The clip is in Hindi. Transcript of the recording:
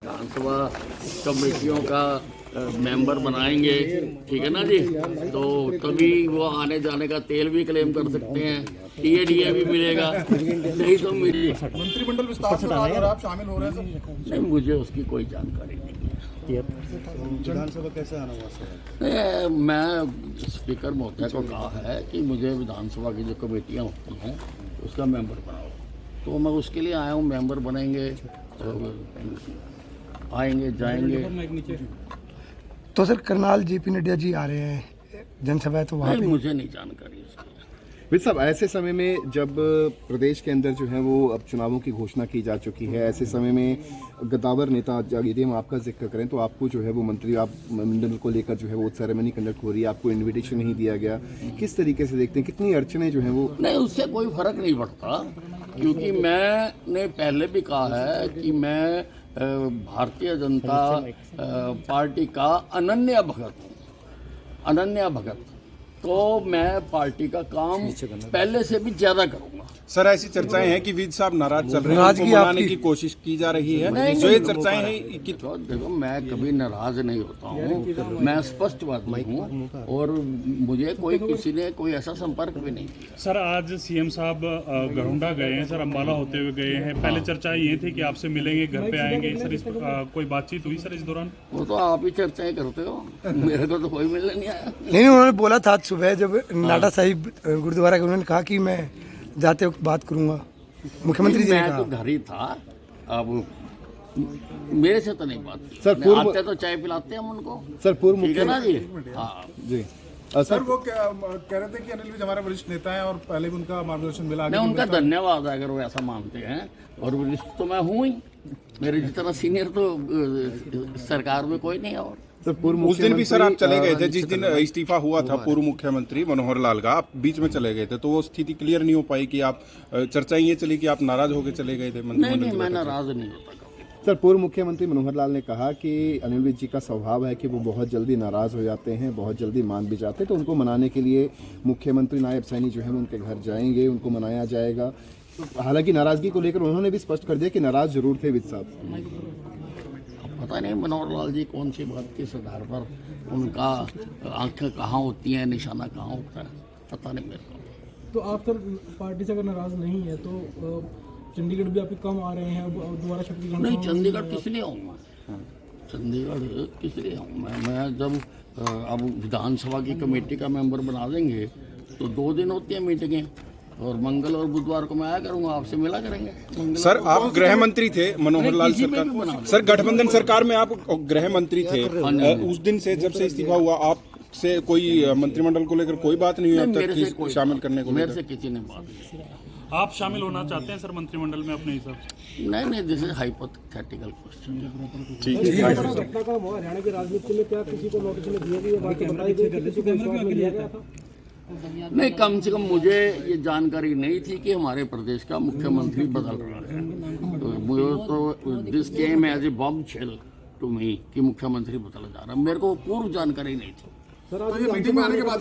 विधानसभा कमेटियों का मेंबर बनाएंगे, ठीक है ना जी। तो तभी वो आने जाने का तेल भी क्लेम कर सकते हैं, टीए भी मिलेगा, नहीं तो मिली। मंत्रिमंडल विस्तार से अगर आप शामिल हो रहे हैं सर? नहीं, मुझे उसकी कोई जानकारी नहीं है। विधानसभा कैसे आना हुआ सर? मैं स्पीकर महोदय को कहा है कि मुझे विधानसभा की जो कमेटियाँ होती हैं उसका मेंबर बनाओ, तो मैं उसके लिए आया हूँ। मेंबर बनेंगे तो आएंगे जाएंगे। तो सर करनाल जेपी नड्डा जी आ रहे हैं जनसभा है, तो वहाँ पे मुझे नहीं जानकारी उसकी। विद साहब, ऐसे समय में जब प्रदेश के अंदर जो है वो अब चुनावों की घोषणा की जा चुकी है, ऐसे समय में गद्दावर नेता यदि हम आपका जिक्र करें तो आपको जो है वो मंत्री आप मंडल को लेकर जो है वो सेरेमनी कंडक्ट हो रही है, आपको इनविटेशन नहीं दिया गया, किस तरीके से देखते हैं, कितनी अड़चने जो है वो? नहीं, उससे कोई फर्क नहीं पड़ता, क्योंकि मैंने पहले भी कहा है कि मैं भारतीय जनता पार्टी का अनन्य भगत हूँ, अनन्य भगत। तो मैं पार्टी का काम पहले से भी ज्यादा करूंगा। सर, ऐसी चर्चाएं हैं कि विद साहब नाराज चल रहे हैं, उनको मनाने की कोशिश की जा रही है। जो ये चर्चाएं हैं कि देखो, मैं कभी नाराज नहीं होता हूँ, मैं स्पष्टवादी हूँ और मुझे किसी ने कोई ऐसा संपर्क भी नहीं किया। सर, आज सीएम साहब गरुंडा गए हैं सर, अम्बाला होते हुए गए हैं। पहले चर्चा ये थी कि आपसे मिलेंगे, घर पे आएंगे सर, इस कोई बातचीत हुई सर इस दौरान? वो तो आप ही चर्चाएं करते हो, मेरे को तो कोई मिलने नहीं आया। नहीं, उन्होंने बोला था सुबह जब नाडा साहिब गुरुद्वारा के, उन्होंने कहा कि मैं जाते वक्त बात करूंगा, मुख्यमंत्री जी ने मैं कहा। तो घर ही था, अब मेरे से तो नहीं बात की। सर, आते तो चाय पिलाते हैं हम उनको, सर पूर्व ठीक है ना जी। हाँ जी सर, वो कह रहे थे कि अनिल विज हमारे वरिष्ठ नेता हैं और पहले भी उनका मार्गदर्शन मिला। मैं उनका धन्यवाद अगर वो ऐसा मानते हैं, और वरिष्ठ तो मैं हूँ ही, मेरे जितना सीनियर तो सरकार में कोई नहीं है। और सर पूर्व उस दिन भी सर आप चले गए थे, जिस दिन इस्तीफा हुआ था पूर्व मुख्यमंत्री मनोहर लाल का, आप बीच में चले गए थे, तो वो स्थिति क्लियर नहीं हो पाई कि आप चर्चा ये चली कि आप नाराज होकर चले गए थे? नहीं, मैं नाराज नहीं होता। सर, पूर्व मुख्यमंत्री मनोहर लाल ने कहा कि अनिल विज जी का स्वभाव है कि वो बहुत जल्दी नाराज हो जाते हैं, बहुत जल्दी मान भी जाते हैं, तो उनको मनाने के लिए मुख्यमंत्री नायब सैनी जो है उनके घर जाएंगे, उनको मनाया जाएगा। हालांकि नाराजगी को लेकर उन्होंने भी स्पष्ट कर दिया कि नाराज जरूर थे विज साहब। पता नहीं मनोहर लाल जी कौन सी बात किस आधार पर उनका आंखें कहाँ होती हैं, निशाना कहाँ होता है, पता नहीं मेरे को। तो आप सर पार्टी से अगर नाराज नहीं है तो चंडीगढ़ भी आपके कम आ रहे हैं, दोबारा शक्ति नहीं, चंडीगढ़ किस लिए आऊँगा? चंडीगढ़ किस लिए आऊँ मैं जब अब विधानसभा की कमेटी का मेंबर बना देंगे तो 2 दिन होती हैं मीटिंगें, और मंगल और बुधवार को मैं आया करूंगा, आपसे मिला करेंगे। सर, आप गृह मंत्री थे मनोहर लाल सरकार, सर गठबंधन सरकार में आप गृह मंत्री थे, उस दिन से जब से इस्तीफा हुआ आपसे कोई मंत्रिमंडल को लेकर कोई बात नहीं हुई अब तक शामिल करने को? मेरे से किसी ने बात नहीं की। आप शामिल होना चाहते हैं सर मंत्रिमंडल में अपने हिसाब से? नहीं, दिस इज हाइपोथेटिकल क्वेश्चन। ठीक है। घटना का हरियाणा की राजनीति में क्या किसी को नोटिस में दिया गया, बात बताई गई कि किसी को विश्वास में लिया गया था? नहीं, कम से कम मुझे ये जानकारी नहीं थी कि हमारे प्रदेश का मुख्यमंत्री बदल रहा है। तो मुझे तो this came as a bombshell to me कि मुख्यमंत्री बदला जा रहा है, मेरे को पूर्व जानकारी नहीं थी। सर, आज मीटिंग में आने के बाद